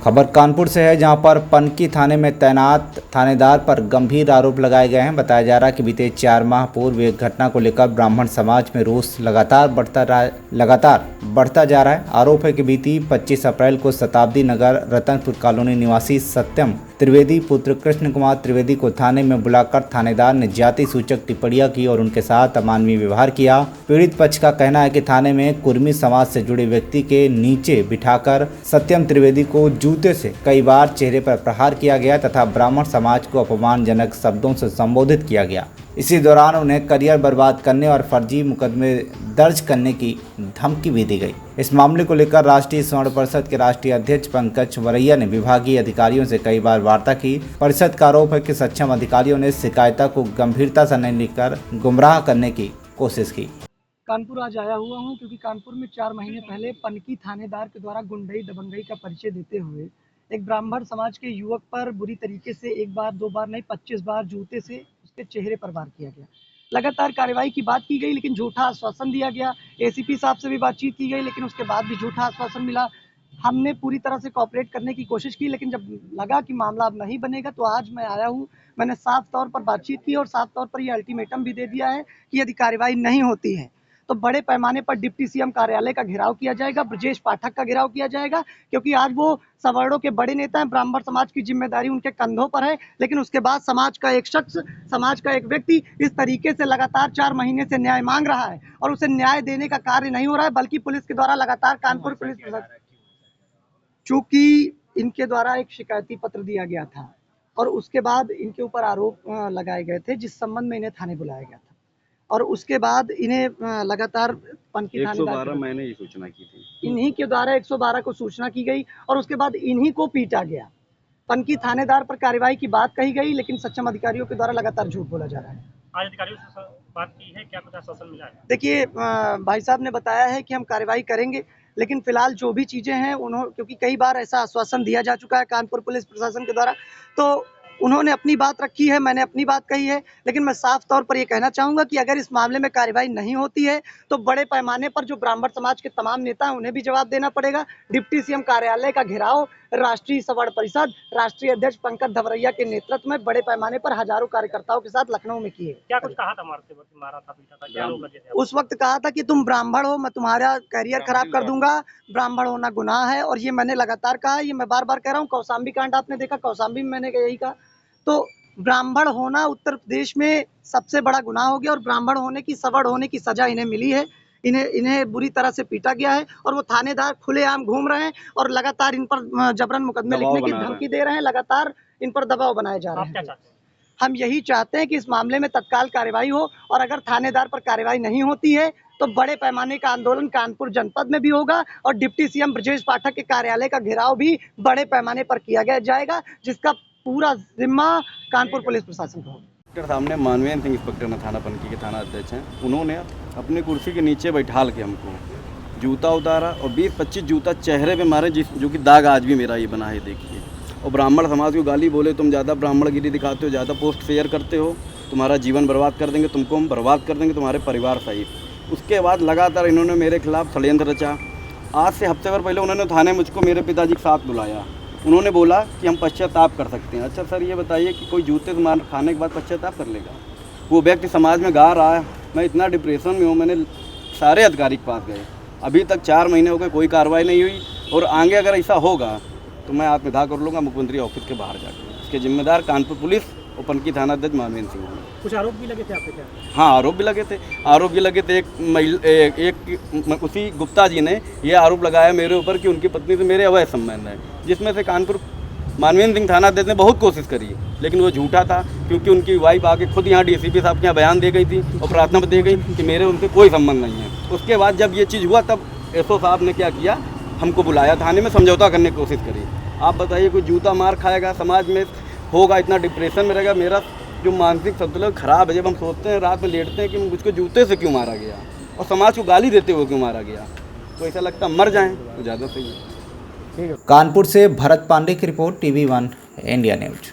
खबर कानपुर से है, जहां पर पनकी थाने में तैनात थानेदार पर गंभीर आरोप लगाए गए हैं। बताया जा रहा है कि बीते 4 माह पूर्व एक घटना को लेकर ब्राह्मण समाज में रोष लगातार बढ़ता जा रहा है। आरोप है कि बीती 25 अप्रैल को शताब्दी नगर रतनपुर कॉलोनी निवासी सत्यम त्रिवेदी पुत्र कृष्ण कुमार त्रिवेदी को थाने में बुलाकर थानेदार ने जाति सूचक टिप्पणियां की और उनके साथ अमानवीय व्यवहार किया। पीड़ित पक्ष का कहना है कि थाने में कुर्मी समाज से जुड़े व्यक्ति के नीचे बिठाकर सत्यम त्रिवेदी को जूते से कई बार चेहरे पर प्रहार किया गया तथा ब्राह्मण समाज को अपमानजनक शब्दों से संबोधित किया गया। इसी दौरान उन्हें करियर बर्बाद करने और फर्जी मुकदमे दर्ज करने की धमकी भी दी गई। इस मामले को लेकर राष्ट्रीय स्वर्ण परिषद के राष्ट्रीय अध्यक्ष पंकज वरैया ने विभागीय अधिकारियों से कई बार वार्ता की। परिषद का आरोप है कि सक्षम अधिकारियों ने शिकायतों को गंभीरता से नहीं लेकर गुमराह करने की कोशिश की। कानपुर आज आया हुआ हूं क्योंकि कानपुर में 4 महीने पहले पनकी थानेदार के द्वारा गुंडई दबंगई का परिचय देते हुए एक ब्राह्मण समाज के युवक पर बुरी तरीके से 1 बार 2 बार नहीं 25 बार जूते से उसके चेहरे पर वार किया गया। लगातार कार्रवाई की बात की गई लेकिन झूठा आश्वासन दिया गया। एसीपी साहब से भी बातचीत की गई लेकिन उसके बाद भी झूठा आश्वासन मिला। हमने पूरी तरह से कोऑपरेट करने की कोशिश की लेकिन जब लगा कि मामला अब नहीं बनेगा तो आज मैं आया हूँ। मैंने साफ तौर पर बातचीत की और साफ तौर पर ये अल्टीमेटम भी दे दिया है कि यदि कार्रवाई नहीं होती है तो बड़े पैमाने पर डिप्टी सीएम कार्यालय का घेराव किया जाएगा, ब्रजेश पाठक का घेराव किया जाएगा, क्योंकि आज वो सवर्णों के बड़े नेता हैं। ब्राह्मण समाज की जिम्मेदारी उनके कंधों पर है, लेकिन उसके बाद समाज का एक शख्स, समाज का एक व्यक्ति इस तरीके से लगातार 4 महीने से न्याय मांग रहा है और उसे न्याय देने का कार्य नहीं हो रहा है, बल्कि पुलिस के द्वारा लगातार कानपुर पुलिस प्रशासन, चूंकि इनके द्वारा एक शिकायती पत्र दिया गया था और उसके बाद इनके ऊपर आरोप लगाए गए थे जिस संबंध में इन्हें थाने बुलाया गया था और उसके बाद इन्हें लगातार पनकी 112 मैंने ये सूचना की थी। इन्हीं के द्वारा 112 को सूचना की गई और उसके बाद इन्हीं को पीटा गया। पनकी थानेदार पर कार्रवाई की बात कही गई लेकिन सक्षम अधिकारियों के द्वारा लगातार झूठ बोला जा रहा है। आज अधिकारियों से बात की है, क्या कुछ आश्वासन मिला है? देखिए, भाई साहब ने बताया है कि हम कार्रवाई करेंगे, लेकिन फिलहाल जो भी चीजें हैं क्योंकि कई बार ऐसा आश्वासन दिया जा चुका है कानपुर पुलिस प्रशासन के द्वारा, तो उन्होंने अपनी बात रखी है, मैंने अपनी बात कही है, लेकिन मैं साफ तौर पर ये कहना चाहूँगा कि अगर इस मामले में कार्रवाई नहीं होती है तो बड़े पैमाने पर जो ब्राह्मण समाज के तमाम नेता हैं उन्हें भी जवाब देना पड़ेगा। डिप्टी सीएम कार्यालय का घेराव राष्ट्रीय स्वर्ण परिषद राष्ट्रीय अध्यक्ष पंकज वरैया के नेतृत्व में बड़े पैमाने पर हजारों कार्यकर्ताओं के साथ लखनऊ में किए। क्या कुछ कहा था? मारा था, पीटा था, क्या लोग थे? उस वक्त कहा था कि तुम ब्राह्मण हो, मैं तुम्हारा करियर खराब कर दूंगा, ब्राह्मण होना गुनाह है, और ये मैंने लगातार कहा, ये मैं बार बार कह रहा हूँ। कौशाम्बी कांड आपने देखा, कौशाम्बी में मैंने यही कहा। तो ब्राह्मण होना उत्तर प्रदेश में सबसे बड़ा गुनाह हो गया और ब्राह्मण होने की, सवर्ण होने की सजा इन्हें मिली है। इन्हें बुरी तरह से पीटा गया है और वो थानेदार खुलेआम घूम रहे हैं और लगातार इन पर जबरन मुकदमे लिखने की धमकी दे रहे हैं, लगातार इन पर दबाव बनाए जा रहे हैं। हम यही चाहते हैं कि इस मामले में तत्काल कार्रवाई हो और अगर थानेदार पर कार्रवाई नहीं होती है तो बड़े पैमाने का आंदोलन कानपुर जनपद में भी होगा और डिप्टी सीएम ब्रजेश पाठक के कार्यालय का घेराव भी बड़े पैमाने पर किया जाएगा, जिसका पूरा जिम्मा कानपुर पुलिस प्रशासन का होगा। सामने मानवीय सिंह इंस्पेक्टर ने थाना पनकी के थाना अध्यक्ष हैं, उन्होंने अपनी कुर्सी के नीचे बैठाल के हमको जूता उतारा और 20-25 जूता चेहरे पे मारे, जो कि दाग आज भी मेरा ये बना है, देखिए। और ब्राह्मण समाज को गाली बोले, तुम ज़्यादा ब्राह्मणगिरी दिखाते हो, ज़्यादा पोस्ट शेयर करते हो, तुम्हारा जीवन बर्बाद कर देंगे, तुमको हम बर्बाद कर देंगे, तुम्हारे परिवार सहित। उसके बाद लगातार इन्होंने मेरे खिलाफ षड्यंत्र रचा। आज से हफ्ते भर पहले उन्होंने थाने मुझको मेरे पिताजी के साथ बुलाया। उन्होंने बोला कि हम पश्चाताप कर सकते हैं। अच्छा सर, ये बताइए कि कोई जूते से मार खाने के बाद पश्चाताप कर लेगा? वो व्यक्ति समाज में गा रहा है, मैं इतना डिप्रेशन में हूँ, मैंने सारे अधिकारी के पास गए, अभी तक 4 महीने हो गए, कोई कार्रवाई नहीं हुई। और आगे अगर ऐसा होगा तो मैं आत्मदाह कर लूँगा मुख्यमंत्री ऑफिस के बाहर जाकर। इसके जिम्मेदार कानपुर पुलिस और पनकी थाना अध्यक्ष मानवीय सिंह। कुछ आरोप भी लगे थे आपके? क्या? हाँ, आरोप भी लगे थे। एक उसी गुप्ता जी ने ये आरोप लगाया मेरे ऊपर कि उनकी पत्नी से मेरे अवैध संबंध है, जिसमें से कानपुर मानवीय सिंह थाना अध्यक्ष ने बहुत कोशिश करी, लेकिन वो झूठा था, क्योंकि उनकी वाइफ आके खुद यहाँ डीसीपी साहब के यहाँ बयान दे गई थी और प्रार्थना दे गई कि मेरे उनसे कोई संबंध नहीं है। उसके बाद जब ये चीज़ हुआ तब एसओ साहब ने क्या किया, हमको बुलाया थाने में, समझौता करने की कोशिश करी। आप बताइए, कोई जूता मार खाएगा, समाज में होगा, इतना डिप्रेशन में रहेगा। मेरा जो मानसिक संतुलन खराब है, जब हम सोचते हैं, रात में लेटते हैं कि मुझको जूते से क्यों मारा गया और समाज को गाली देते हुए क्यों मारा गया, तो ऐसा लगता मर जाएं तो ज़्यादा सही है। कानपुर से भरत पांडे की रिपोर्ट, TV1 इंडिया न्यूज।